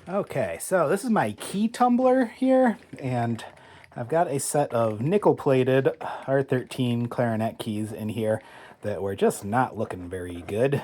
Okay, so this is my key tumbler here, and I've got a set of nickel-plated R13 clarinet keys in here that were just not looking very good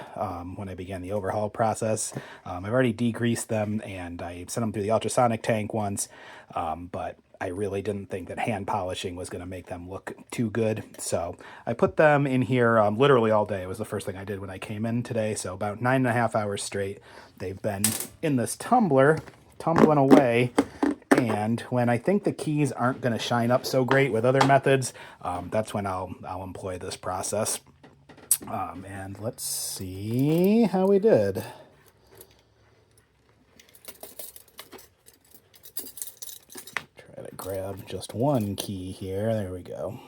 when I began the overhaul process. I've already degreased them, and I sent them through the ultrasonic tank once, but I really didn't think that hand polishing was going to make them look too good. So I put them in here literally all day. It was the first thing I did when I came in today. So about 9.5 hours straight, they've been in this tumbler, tumbling away. And when I think the keys aren't going to shine up so great with other methods, that's when I'll employ this process. And let's see how we did. Try to grab just one key here. There we go.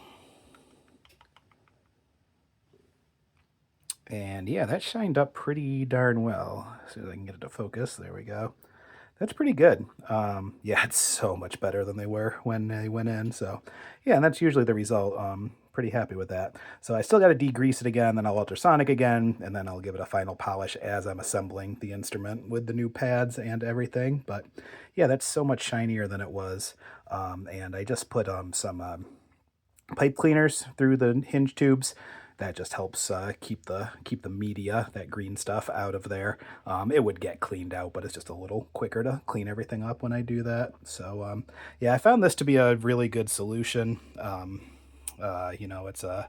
And yeah, that shined up pretty darn well. As soon as I can get it to focus, there we go. That's pretty good. Yeah, it's so much better than they were when they went in. So yeah, and that's usually the result. Pretty happy with that. So I still got to degrease it again, then I'll ultrasonic again, and then I'll give it a final polish as I'm assembling the instrument with the new pads and everything. But yeah, that's so much shinier than it was. And I just put some pipe cleaners through the hinge tubes. That just helps keep the media, that green stuff, out of there. It would get cleaned out, but it's just a little quicker to clean everything up when I do that. So yeah, I found this to be a really good solution. It's a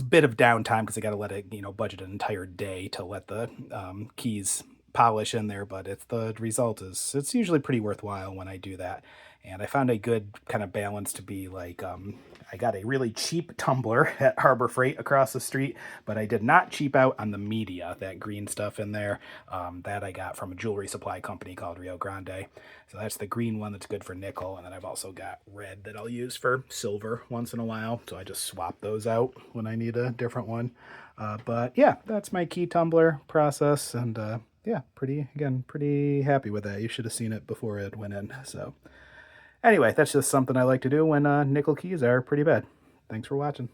bit of downtime because I got to let it, budget an entire day to let the keys polish in there, but the result is it's usually pretty worthwhile when I do that. And I found a good kind of balance to be like, I got a really cheap tumbler at Harbor Freight across the street, but I did not cheap out on the media, that green stuff in there. That I got from a jewelry supply company called Rio Grande. So that's the green one that's good for nickel. And then I've also got red that I'll use for silver once in a while. So I just swap those out when I need a different one. But yeah, that's my key tumbler process. And yeah, pretty happy with that. You should have seen it before it went in. So anyway, that's just something I like to do when nickel keys are pretty bad. Thanks for watching.